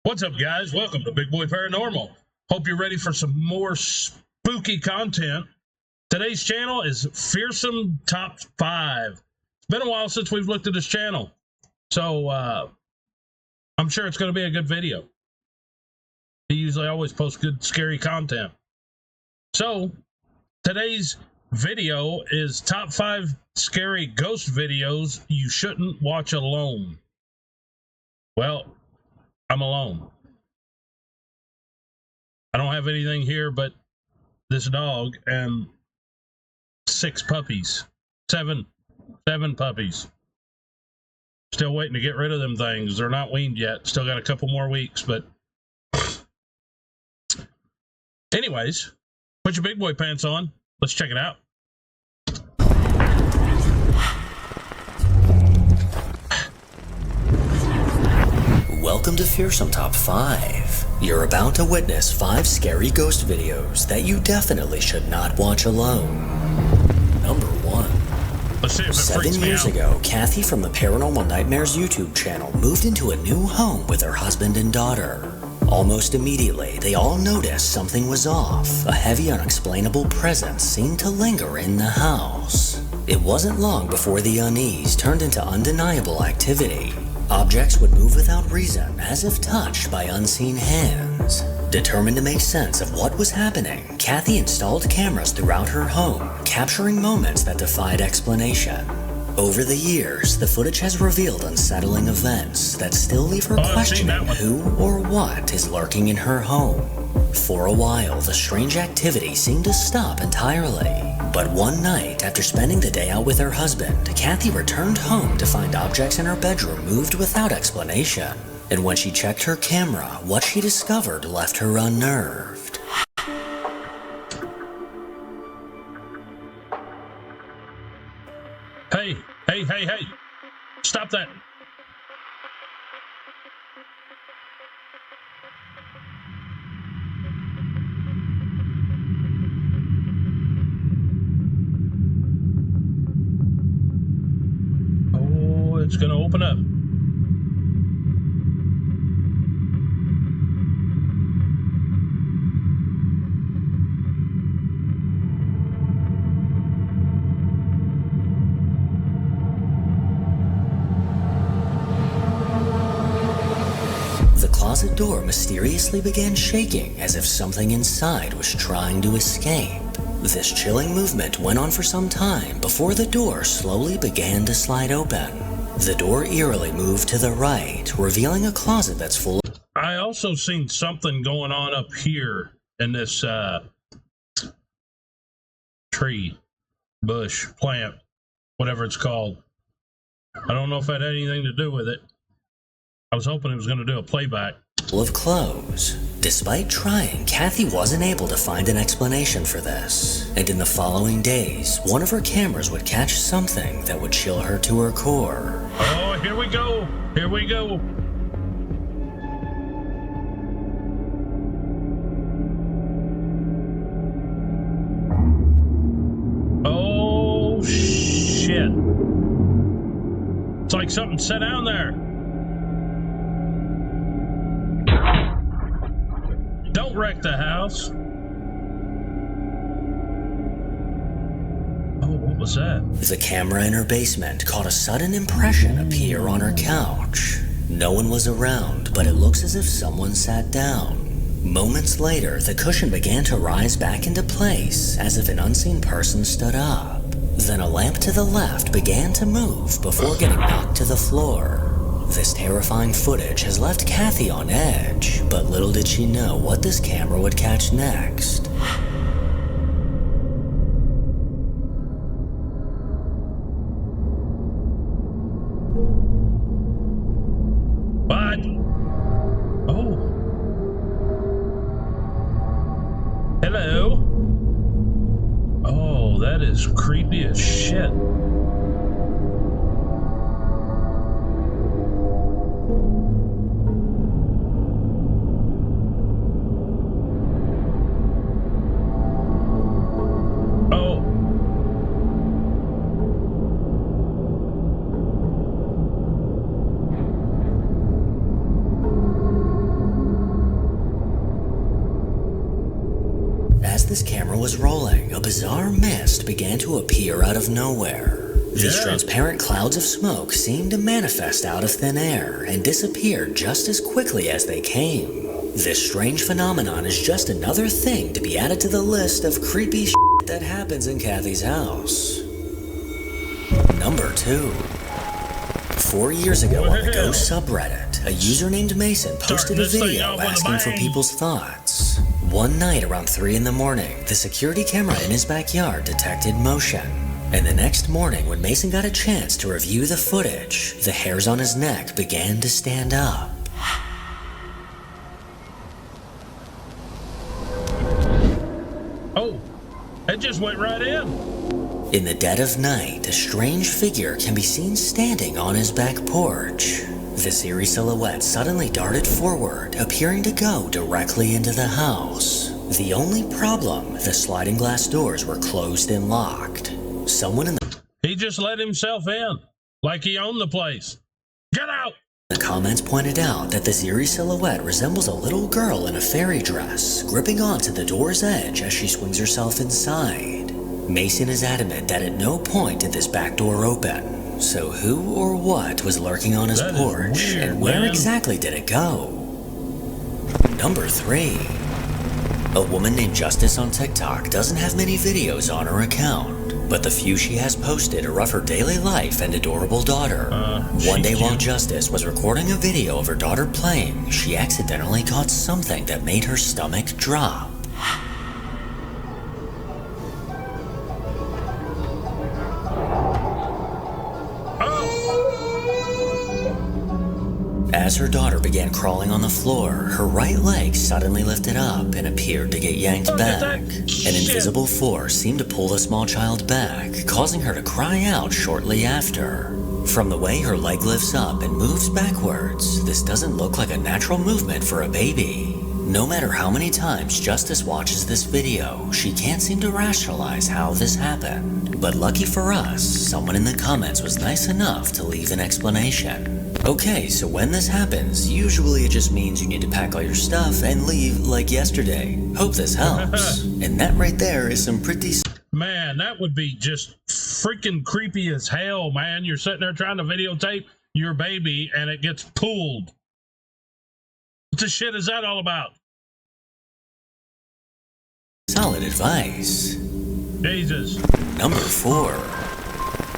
What's up, guys? Welcome to Big Boy Paranormal. Hope you're ready for some more spooky content. Today's channel is Fearsome Top 5. It's been a while since we've looked at this channel, so I'm sure it's going to be a good video. He usually always posts good, scary content. So today's video is Top 5 Scary Ghost Videos You Shouldn't Watch Alone. Well, I'm alone. I don't have anything here but this dog and 6 puppies. Seven puppies. Still waiting to get rid of them things. They're not weaned yet. Still got a couple more weeks, but anyways, put your big boy pants on. Let's check it out. Welcome to Fearsome Top 5. You're about to witness 5 scary ghost videos that you definitely should not watch alone. Number 1. Let's see if it 7 years ago, Kathy from the Paranormal Nightmares YouTube channel moved into a new home with her husband and daughter. Almost immediately, they all noticed something was off. A heavy, unexplainable presence seemed to linger in the house. It wasn't long before the unease turned into undeniable activity. Objects would move without reason, as if touched by unseen hands. Determined to make sense of what was happening, Kathy installed cameras throughout her home, capturing moments that defied explanation. Over the years, the footage has revealed unsettling events that still leave her questioning who or what is lurking in her home. For a while, the strange activity seemed to stop entirely. But one night, after spending the day out with her husband, Kathy returned home to find objects in her bedroom moved without explanation. And when she checked her camera, what she discovered left her unnerved. Hey. Stop that. Oh, it's going to open up. The closet door mysteriously began shaking as if something inside was trying to escape. This chilling movement went on for some time before the door slowly began to slide open. The door eerily moved to the right, revealing a closet that's full of... I also seen something going on up here in this tree, bush, plant, whatever it's called. I don't know if that had anything to do with it. I was hoping it was going to do a playback. Of clothes. Despite trying, Kathy wasn't able to find an explanation for this. And in the following days, one of her cameras would catch something that would chill her to her core. Oh, here we go. Here we go. Oh, shit. It's like something set down there. Don't wreck the house. Oh, what was that? The camera in her basement caught a sudden impression appear on her couch. No one was around, but it looks as if someone sat down. Moments later, the cushion began to rise back into place, as if an unseen person stood up. Then a lamp to the left began to move before getting knocked to the floor. This terrifying footage has left Kathy on edge, but little did she know what this camera would catch next. What? Oh. Hello? Oh, that is creepy as shit. this camera was rolling, a bizarre mist began to appear out of nowhere. These transparent clouds of smoke seemed to manifest out of thin air and disappeared just as quickly as they came. This strange phenomenon is just another thing to be added to the list of creepy shit that happens in Kathy's house. Number 2. 4 years ago on the Ghost subreddit, a user named Mason posted a video asking for people's thoughts. One night around 3 in the morning, the security camera in his backyard detected motion. And the next morning, when Mason got a chance to review the footage, the hairs on his neck began to stand up. Oh, it just went right in. In the dead of night, a strange figure can be seen standing on his back porch. This eerie silhouette suddenly darted forward, appearing to go directly into the house. The only problem, the sliding glass doors were closed and locked. Someone in He just let himself in, like he owned the place. Get out! the comments pointed out that this eerie silhouette resembles a little girl in a fairy dress, gripping onto the door's edge as she swings herself inside. Mason is adamant that at no point did this back door open. So who or what was lurking on his porch, weird, and where man. exactly did it go? Number 3. A woman named Justice on TikTok doesn't have many videos on her account, but the few she has posted are of her daily life and adorable daughter. One day while Justice was recording a video of her daughter playing, she accidentally caught something that made her stomach drop. As her daughter began crawling on the floor, her right leg suddenly lifted up and appeared to get yanked back. An invisible force seemed to pull the small child back, causing her to cry out shortly after. From the way her leg lifts up and moves backwards, this doesn't look like a natural movement for a baby. No matter how many times Justice watches this video, she can't seem to rationalize how this happened. But lucky for us, someone in the comments was nice enough to leave an explanation. Okay, so when this happens, usually it just means you need to pack all your stuff and leave like yesterday. Hope this helps. And that right there is some pretty... Man, that would be just freaking creepy as hell, man. You're sitting there trying to videotape your baby and it gets pulled. What the shit is that all about? Solid advice. Jesus. Number 4.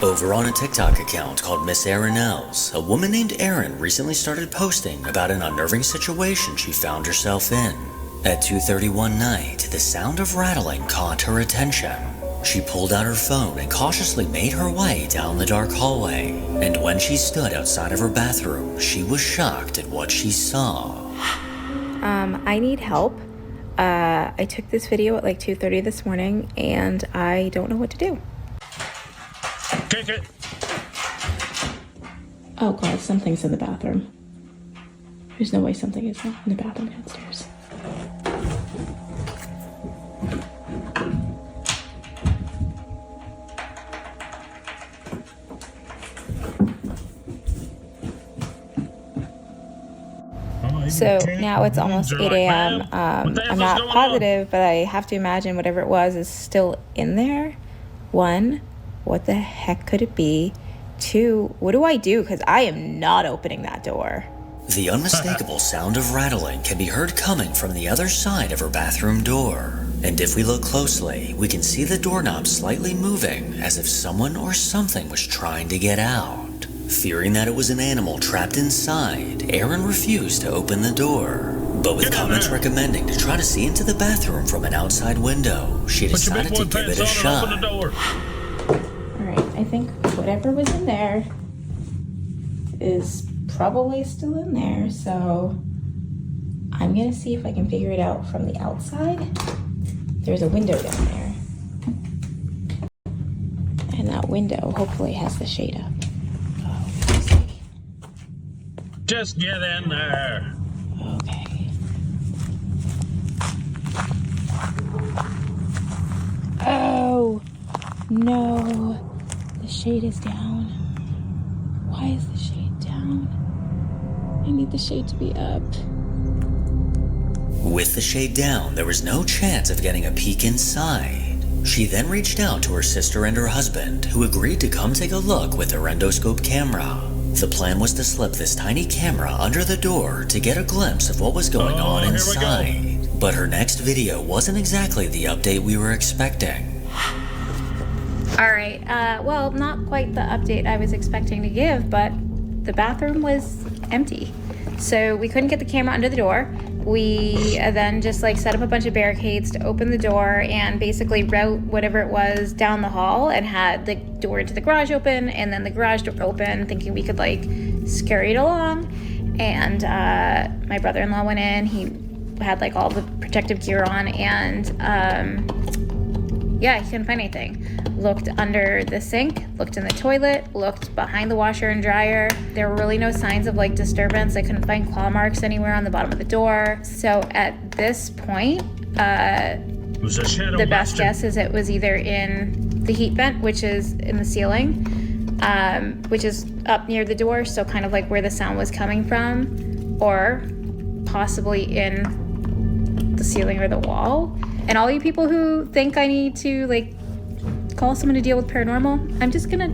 Over on a TikTok account called Miss Erin Els, a woman named Erin recently started posting about an unnerving situation she found herself in. At 2:30 one night, the sound of rattling caught her attention. She pulled out her phone and cautiously made her way down the dark hallway. And when she stood outside of her bathroom, she was shocked at what she saw. I need help. I took this video at like 2:30 this morning and I don't know what to do. Kick it. Oh God, something's in the bathroom. There's no way something is not in the bathroom downstairs. So now it's almost 8 a.m. I'm not positive, but I have to imagine whatever it was is still in there. 1, what the heck could it be? 2, what do I do? Because I am not opening that door. The unmistakable sound of rattling can be heard coming from the other side of her bathroom door. And if we look closely, we can see the doorknob slightly moving as if someone or something was trying to get out. Fearing that it was an animal trapped inside, Erin refused to open the door. But with comments recommending to try to see into the bathroom from an outside window, she decided to give it a shot. Alright, I think whatever was in there is probably still in there, so I'm gonna see if I can figure it out from the outside. There's a window down there. And that window hopefully has the shade up. Just get in there. Okay. Oh, no. The shade is down. Why is the shade down? I need the shade to be up. With the shade down, there was no chance of getting a peek inside. She then reached out to her sister and her husband, who agreed to come take a look with their endoscope camera. The plan was to slip this tiny camera under the door to get a glimpse of what was going on inside. But her next video wasn't exactly the update we were expecting. Alright, well, not quite the update I was expecting to give, but the bathroom was empty. So we couldn't get the camera under the door. We then just set up a bunch of barricades to open the door and basically route whatever it was down the hall, and had the door into the garage open and then the garage door open, thinking we could scurry it along. And my brother-in-law went in. He had all the protective gear on, and yeah, he couldn't find anything. Looked under the sink, looked in the toilet, looked behind the washer and dryer. There were really no signs of disturbance. I couldn't find claw marks anywhere on the bottom of the door. So at this point, the best guess is it was either in the heat vent, which is in the ceiling, which is up near the door, so kind of where the sound was coming from, or possibly in the ceiling or the wall. And all you people who think I need to call someone to deal with paranormal, I'm just gonna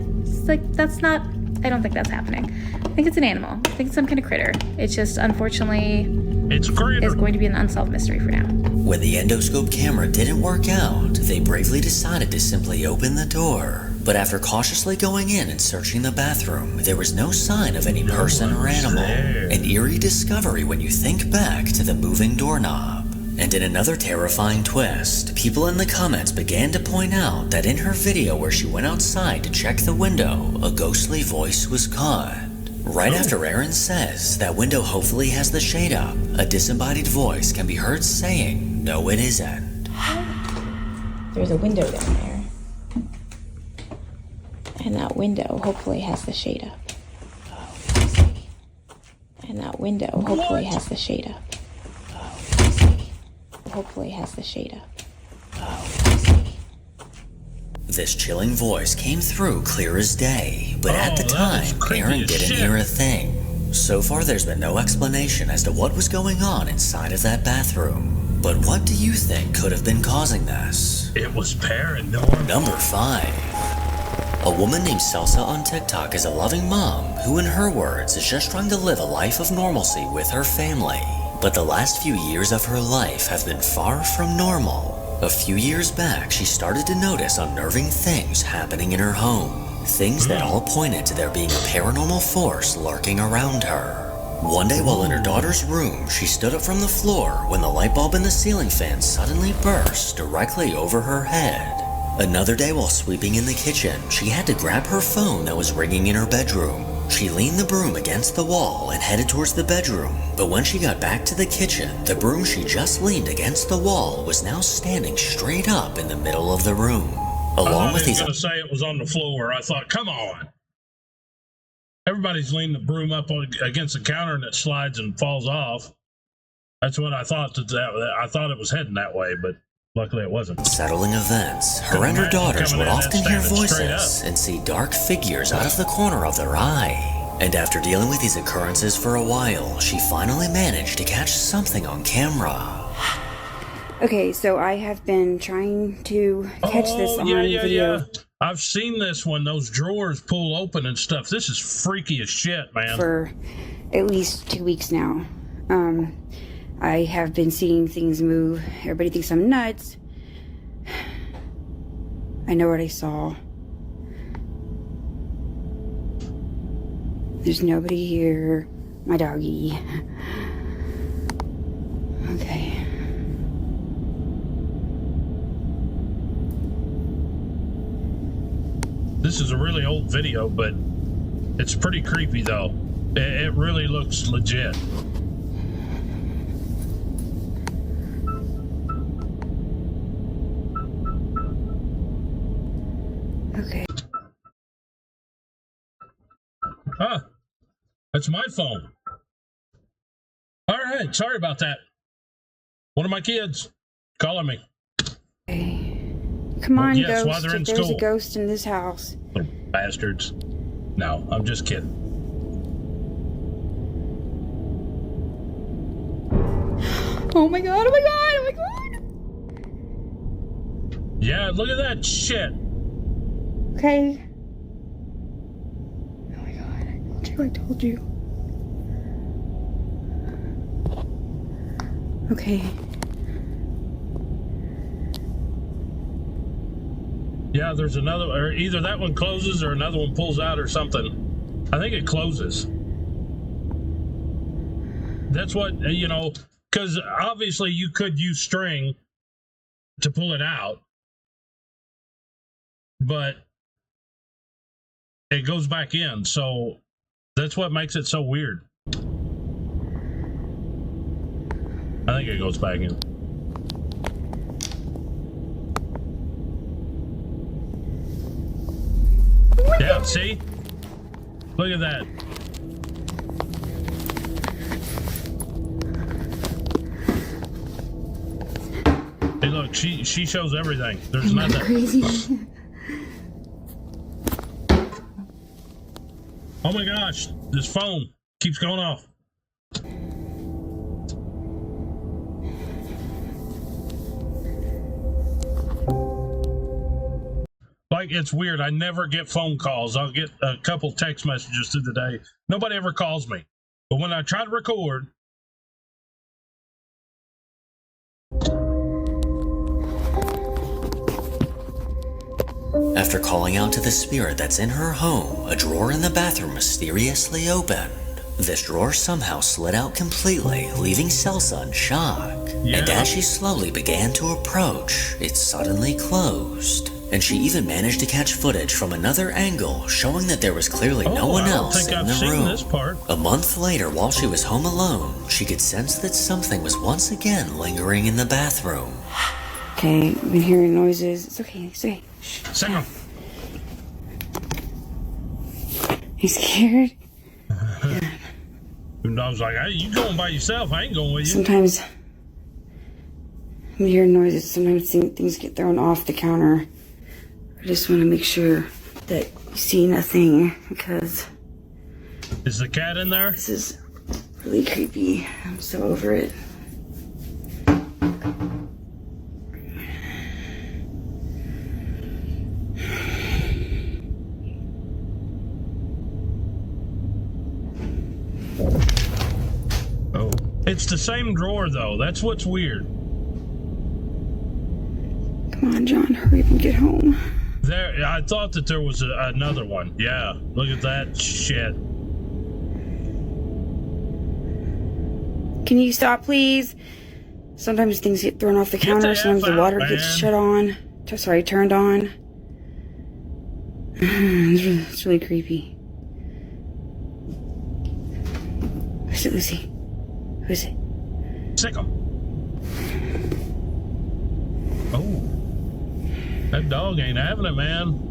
that's not, I don't think that's happening. I think it's an animal. I think it's some kind of critter. It's just, unfortunately, it's going to be an unsolved mystery for now. When the endoscope camera didn't work out, they bravely decided to simply open the door. But after cautiously going in and searching the bathroom, there was no sign of any person or animal. An eerie discovery when you think back to the moving doorknob. And in another terrifying twist, people in the comments began to point out that in her video where she went outside to check the window, a ghostly voice was caught. Right after Erin says that window hopefully has the shade up, a disembodied voice can be heard saying, "No, it isn't." There's a window down there. And that window hopefully has the shade up. And that window hopefully has the shade up. Hopefully has the shade up. This chilling voice came through clear as day, but at the time, Erin didn't hear a thing. So far, there's been no explanation as to what was going on inside of that bathroom. But what do you think could have been causing this? It was paranormal. Number 5. A woman named Salsa on TikTok is a loving mom who, in her words, is just trying to live a life of normalcy with her family. But the last few years of her life have been far from normal. A few years back, she started to notice unnerving things happening in her home. Things that all pointed to there being a paranormal force lurking around her. One day while in her daughter's room, she stood up from the floor when the light bulb in the ceiling fan suddenly burst directly over her head. Another day while sweeping in the kitchen, she had to grab her phone that was ringing in her bedroom. She leaned the broom against the wall and headed towards the bedroom, but when she got back to the kitchen, the broom she just leaned against the wall was now standing straight up in the middle of the room. Along with these, I was going to say it was on the floor. I thought, come on. Everybody's leaning the broom up against the counter and it slides and falls off. That's what I thought. I thought it was heading that way, but luckily it wasn't. Settling events, her and her daughters would often hear voices and see dark figures out of the corner of their eye. And after dealing with these occurrences for a while, she finally managed to catch something on camera. Okay, so I have been trying to catch this on video. Yeah. I've seen this when those drawers pull open and stuff. This is freaky as shit, man. For at least 2 weeks now. I have been seeing things move. Everybody thinks I'm nuts. I know what I saw. There's nobody here. My doggy. Okay. This is a really old video, but it's pretty creepy, though. It really looks legit. Okay. Ah, that's my phone. All right, sorry about that. One of my kids calling me. Okay. Come on, yes, ghost. while they're in There's school. a ghost in this house. Little bastards. No, I'm just kidding. Oh my god, oh my god, oh my god! Yeah, look at that shit. Okay. Oh my god, I told you. Okay. Yeah, there's another, or either that one closes or another one pulls out or something. I think it closes. That's what, you know, because obviously you could use string to pull it out, but it goes back in. So that's what makes it so weird. I think it goes back in. Yeah, see? Look at that. Hey, look, she shows everything. There's nothing. Crazy. Oh my gosh, this phone keeps going off. Like, it's weird. I never get phone calls. I'll get a couple text messages through the day. Nobody ever calls me. But when I try to record, After calling out to the spirit that's in her home, a drawer in the bathroom mysteriously opened. This drawer somehow slid out completely, leaving Celsa in shock. Yeah. And as she slowly began to approach, it suddenly closed. And she even managed to catch footage from another angle, showing that there was clearly no one else in the room. This part. A month later, while she was home alone, she could sense that something was once again lingering in the bathroom. Okay, I've been hearing noises. It's okay, it's okay. Second. You scared? I was like, hey, you going by yourself. I ain't going with you. Sometimes I'm hearing noises. Sometimes things get thrown off the counter. I just want to make sure that you see nothing because Is the cat in there? this is really creepy. I'm so over it. Oh. It's the same drawer, though. That's what's weird. Come on, John, hurry up and get home. There, I thought that there was another one. Yeah, look at that shit. Can you stop, please? Sometimes things get thrown off the counter. Sometimes the water gets turned on. It's really creepy. Who's it, Lucy? Who is it? Sick 'em. Oh. That dog ain't having it, man.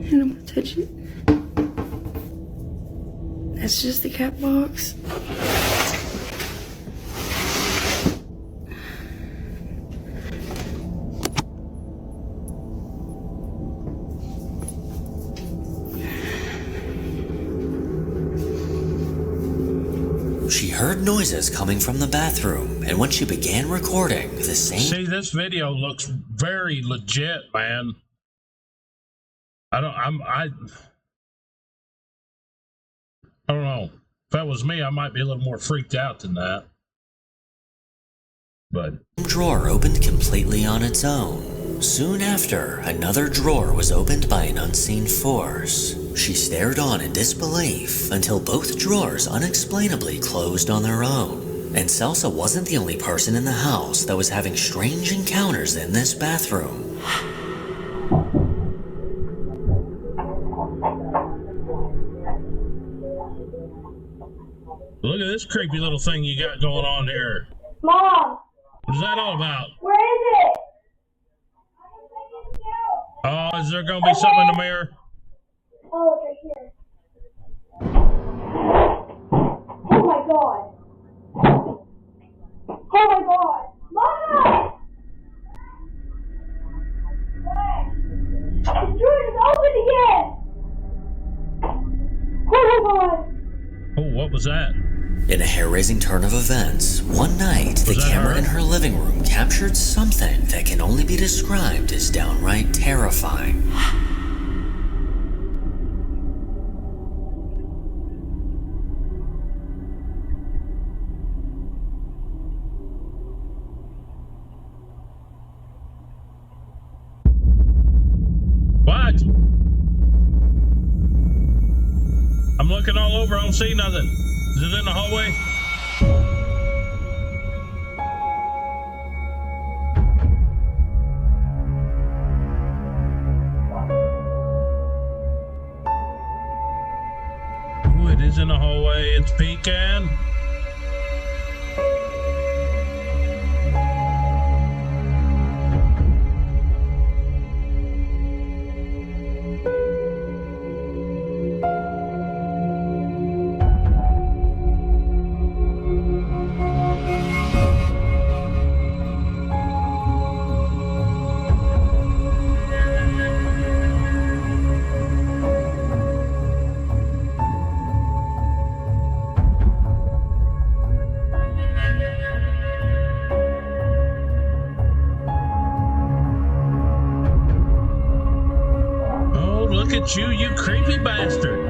I don't want to touch it. That's just the cat box. She heard noises coming from the bathroom, and when she began recording, the same... See, this video looks very legit, man. I don't know. If that was me, I might be a little more freaked out than that. But drawer opened completely on its own. Soon after, another drawer was opened by an unseen force. She stared on in disbelief until both drawers unexplainably closed on their own. And Celsa wasn't the only person in the house that was having strange encounters in this bathroom. look at this creepy little thing you got going on here. Mom! What's that all about? Where is it? Oh, is there going to be something in the mirror? Oh, it's right here. Oh my god. Oh my god. Mama! The door is open again! Oh my god! Oh, what was that? In a hair-raising turn of events, one night, the camera in her living room captured something that can only be described as downright terrifying. What? I'm looking all over. I don't see nothing. Is it in the hallway? Ooh, it is in the hallway. It's peeking. Look at you, you creepy bastard.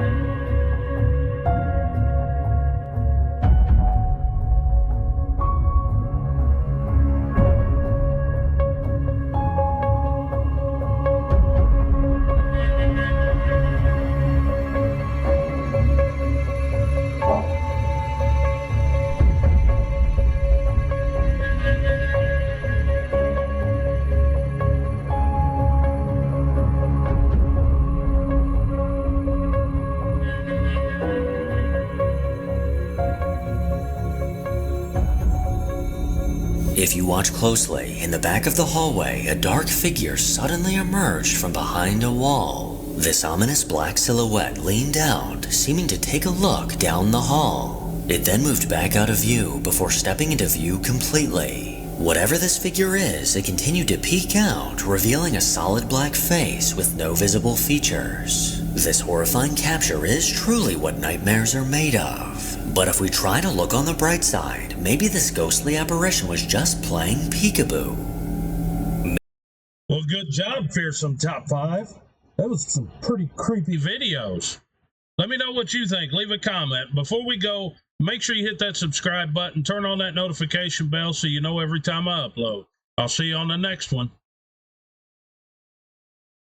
If you watch closely, in the back of the hallway, a dark figure suddenly emerged from behind a wall. This ominous black silhouette leaned out, seeming to take a look down the hall. It then moved back out of view before stepping into view completely. Whatever this figure is, it continued to peek out, revealing a solid black face with no visible features. This horrifying capture is truly what nightmares are made of. But if we try to look on the bright side, maybe this ghostly apparition was just playing peekaboo. Well, good job, Fearsome Top 5. That was some pretty creepy videos. Let me know what you think. Leave a comment. Before we go, make sure you hit that subscribe button, turn on that notification bell so you know every time I upload. I'll see you on the next one.